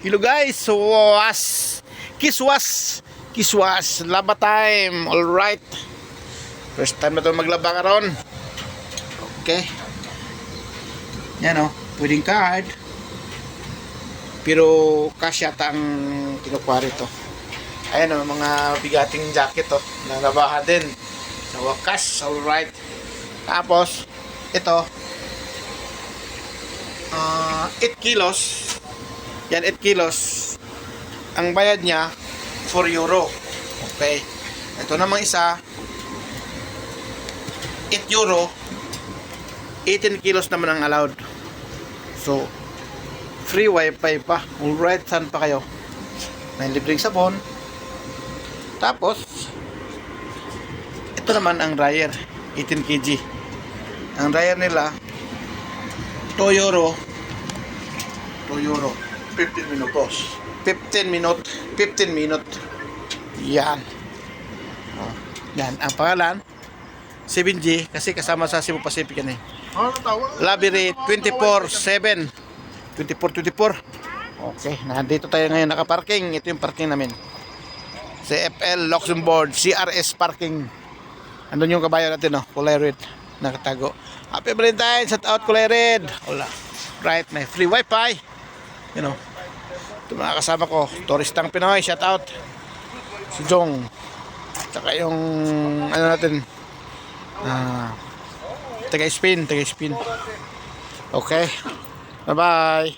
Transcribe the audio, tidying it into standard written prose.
Hello guys, kiswas, laba time, alright. First time na ito maglaba karon. Okay. Yan o, pwedeng card. Pero cash yata ang kinukuha rito. Ayan o, mga bigating jacket o, nalabahan din. Sa wakas, alright. Tapos, ito, 8 kilos. Yan, 8 kilos. Ang bayad niya, 4 euro. Okay. Ito namang isa, 8 euro. 18 kilos naman ang allowed. So, free wifi pa. Alright, saan pa kayo? May libreng sabon. Tapos, ito naman ang dryer. 18 kg. Ang dryer nila, 2 euro. 2 euro. 15 minutos. 15 minute. Yan. Oh, yan. Ang pangalan, 7G, kasi kasama sa Cebu Pacific yan eh. Labyrinth 24/7. 24/24. Okay, nandito tayo ngayon nakaparking. Ito yung parking namin. CFL Luxembourg CRS parking. Andun yung kabayo natin, no? Kulay red. Nakatago. Happy Valentine's. Shout out Kulay red. Hola. Right, may free wifi. You know. Ito mga kasama ko. Turistang Pinoy. Shout out. Si Jong. Tsaka yung ano natin. Taga-spin. Okay. Bye-bye.